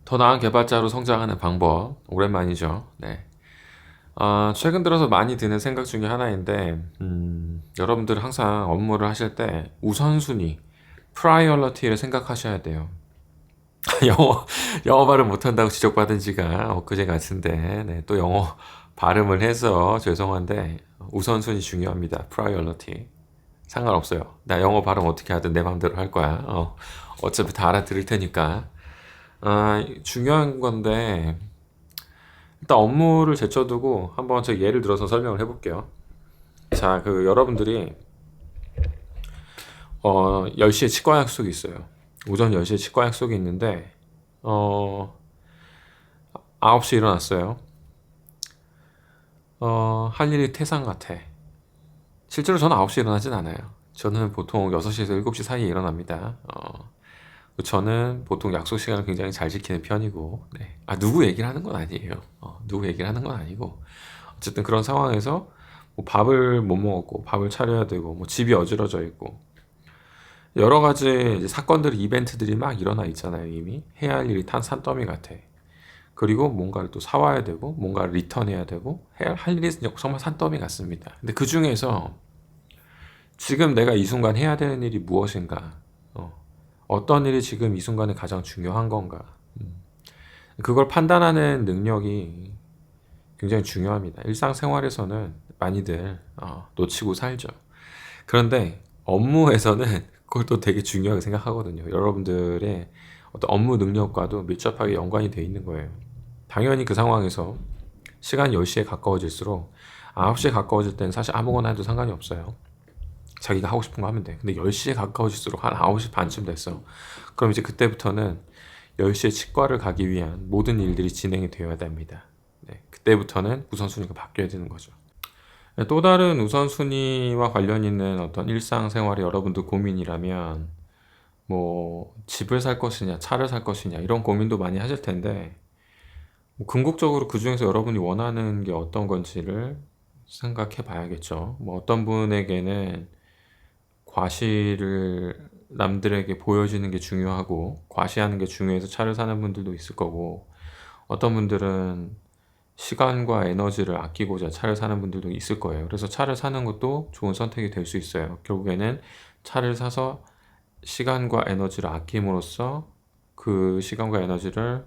더 나은 개발자로 성장하는 방법, 오랜만이죠. 네. 최근 들어서 많이 드는 생각 중에 하나인데, 여러분들 항상 업무를 하실 때 우선순위, 프라이어리티를 생각하셔야 돼요. 영어, 영어 발음 못한다고 지적받은 지가 엊그제 같은데, 네, 또 영어 발음을 해서 죄송한데, 우선순위 중요합니다. 프라이어리티. 상관없어요. 나 영어 발음 어떻게 하든 내 맘대로 할 거야. 어차피 다 알아들을 테니까. 중요한 건데, 일단 업무를 제쳐두고 한번 제가 예를 들어서 설명을 해볼게요. 자, 여러분들이 10시에 치과 약속이 있어요. 오전 10시에 치과 약속이 있는데 어, 9시에 일어났어요. 할 일이 태산 같아. 실제로 저는 9시에 일어나진 않아요. 저는 보통 6시에서 7시 사이에 일어납니다. 저는 보통 약속 시간을 굉장히 잘 지키는 편이고, 네. 누구 얘기를 하는 건 아니에요. 누구 얘기를 하는 건 아니고, 어쨌든 그런 상황에서 뭐 밥을 못 먹었고 밥을 차려야 되고 뭐 집이 어지러져 있고 여러 가지 이제 사건들이 이벤트들이 막 일어나 있잖아요. 이미 해야 할 일이 탄 산더미 같아. 그리고 뭔가를 또 사와야 되고 뭔가를 리턴해야 되고 해야 할 일이 정말 산더미 같습니다. 근데 그 중에서 지금 내가 이 순간 해야 되는 일이 무엇인가, 어떤 일이 지금 이 순간에 가장 중요한 건가, 그걸 판단하는 능력이 굉장히 중요합니다. 일상생활에서는 많이들 놓치고 살죠. 그런데 업무에서는 그걸 또 되게 중요하게 생각하거든요. 여러분들의 어떤 업무 능력과도 밀접하게 연관이 돼 있는 거예요. 당연히 그 상황에서 시간이 10시에 가까워질수록 9시에 가까워질 때는 사실 아무거나 해도 상관이 없어요. 자기가 하고 싶은 거 하면 돼. 근데 10시에 가까워질수록 한 9시 반쯤 됐어. 그럼 이제 그때부터는 10시에 치과를 가기 위한 모든 일들이 진행이 되어야 됩니다. 네, 그때부터는 우선순위가 바뀌어야 되는 거죠. 네, 또 다른 우선순위와 관련 있는 어떤 일상생활이 여러분들 고민이라면, 뭐, 집을 살 것이냐, 차를 살 것이냐, 이런 고민도 많이 하실 텐데, 뭐 궁극적으로 그 중에서 여러분이 원하는 게 어떤 건지를 생각해 봐야겠죠. 뭐, 어떤 분에게는 과시를 남들에게 보여주는 게 중요하고, 과시하는 게 중요해서 차를 사는 분들도 있을 거고, 어떤 분들은 시간과 에너지를 아끼고자 차를 사는 분들도 있을 거예요. 그래서 차를 사는 것도 좋은 선택이 될 수 있어요. 결국에는 차를 사서 시간과 에너지를 아낌으로써 그 시간과 에너지를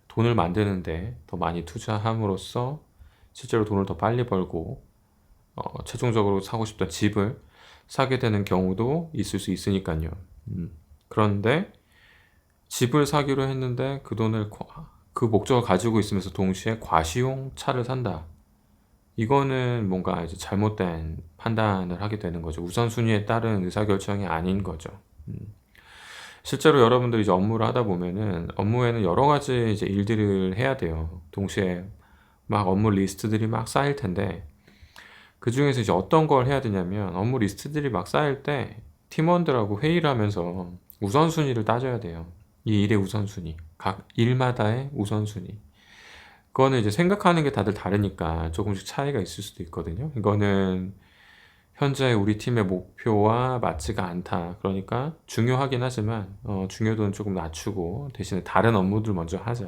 돈을 만드는데 더 많이 투자함으로써 실제로 돈을 더 빨리 벌고 최종적으로 사고 싶던 집을 사게 되는 경우도 있을 수 있으니까요. 그런데 집을 사기로 했는데 그 돈을 그 목적을 가지고 있으면서 동시에 과시용 차를 산다. 이거는 뭔가 이제 잘못된 판단을 하게 되는 거죠. 우선순위에 따른 의사결정이 아닌 거죠. 실제로 여러분들이 이제 업무를 하다 보면은 업무에는 여러 가지 이제 일들을 해야 돼요. 동시에 막 업무 리스트들이 막 쌓일 텐데 그 중에서 이제 어떤 걸 해야 되냐면 업무 리스트들이 막 쌓일 때 팀원들하고 회의를 하면서 우선순위를 따져야 돼요. 이 일의 우선순위, 각 일마다의 우선순위. 그거는 이제 생각하는 게 다들 다르니까 조금씩 차이가 있을 수도 있거든요. 이거는 현재 우리 팀의 목표와 맞지가 않다. 그러니까 중요하긴 하지만 중요도는 조금 낮추고 대신에 다른 업무들 먼저 하자.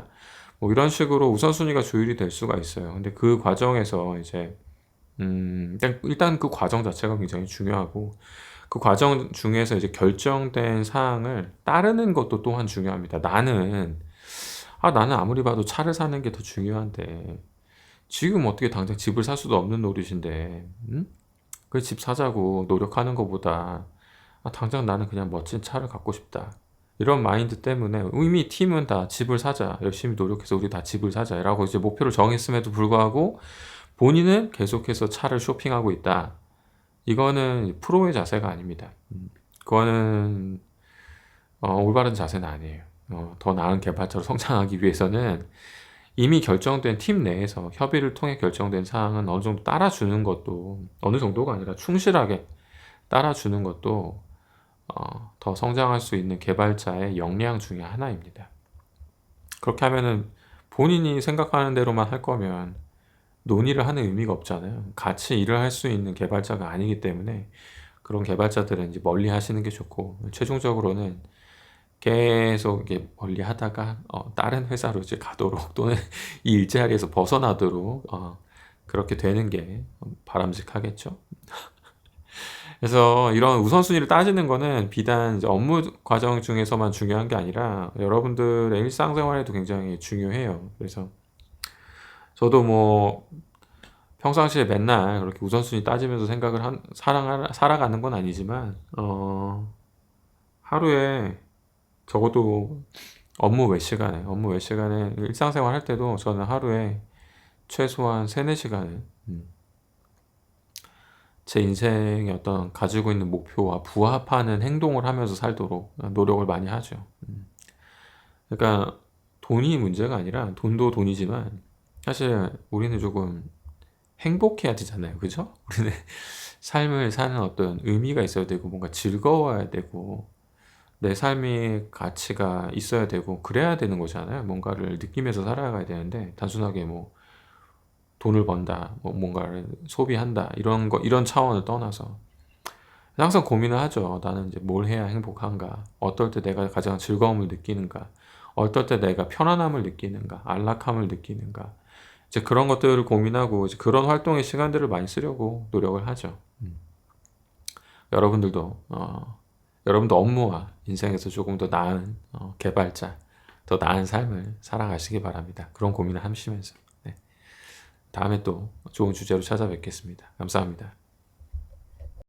뭐 이런 식으로 우선순위가 조율이 될 수가 있어요. 근데 그 과정에서 이제 일단 그 과정 자체가 굉장히 중요하고 그 과정 중에서 이제 결정된 사항을 따르는 것도 또한 중요합니다. 나는 아무리 봐도 차를 사는 게 더 중요한데 지금 어떻게 당장 집을 살 수도 없는 노릇인데, 응? 그 집 사자고 노력하는 것보다 당장 나는 그냥 멋진 차를 갖고 싶다. 이런 마인드 때문에 이미 팀은 다 집을 사자. 열심히 노력해서 우리 다 집을 사자라고 이제 목표를 정했음에도 불구하고 본인은 계속해서 차를 쇼핑하고 있다. 이거는 프로의 자세가 아닙니다. 그거는 올바른 자세는 아니에요. 더 나은 개발자로 성장하기 위해서는 이미 결정된 팀 내에서 협의를 통해 결정된 사항은 어느 정도 따라주는 것도 어느 정도가 아니라 충실하게 따라주는 것도 더 성장할 수 있는 개발자의 역량 중에 하나입니다. 그렇게 하면은 본인이 생각하는 대로만 할 거면 논의를 하는 의미가 없잖아요. 같이 일을 할 수 있는 개발자가 아니기 때문에 그런 개발자들은 이제 멀리 하시는 게 좋고 최종적으로는 계속 이렇게 멀리 하다가 다른 회사로 이제 가도록 또는 이 일자리에서 벗어나도록 그렇게 되는 게 바람직하겠죠. 그래서 이런 우선순위를 따지는 거는 비단 이제 업무 과정 중에서만 중요한 게 아니라 여러분들의 일상생활에도 굉장히 중요해요. 그래서 저도 뭐 평상시에 맨날 그렇게 우선순위 따지면서 생각을 살아가는 건 아니지만 하루에 적어도 업무 외 시간에 일상생활 할 때도 저는 하루에 최소한 3-4시간은 제 인생의 어떤 가지고 있는 목표와 부합하는 행동을 하면서 살도록 노력을 많이 하죠. 그러니까 돈이 문제가 아니라 돈도 돈이지만 사실 우리는 조금 행복해야 되잖아요. 그죠? 우리는 삶을 사는 어떤 의미가 있어야 되고 뭔가 즐거워야 되고 내 삶이 가치가 있어야 되고 그래야 되는 거잖아요. 뭔가를 느끼면서 살아가야 되는데 단순하게 뭐 돈을 번다, 뭐 뭔가를 소비한다 이런 차원을 떠나서 항상 고민을 하죠. 나는 이제 뭘 해야 행복한가? 어떨 때 내가 가장 즐거움을 느끼는가? 어떨 때 내가 편안함을 느끼는가? 안락함을 느끼는가? 이제 그런 것들을 고민하고 이제 그런 활동의 시간들을 많이 쓰려고 노력을 하죠. 여러분들도 여러분도 업무와 인생에서 조금 더 나은 개발자, 더 나은 삶을 살아가시기 바랍니다. 그런 고민을 하시면서. 네. 다음에 또 좋은 주제로 찾아뵙겠습니다. 감사합니다.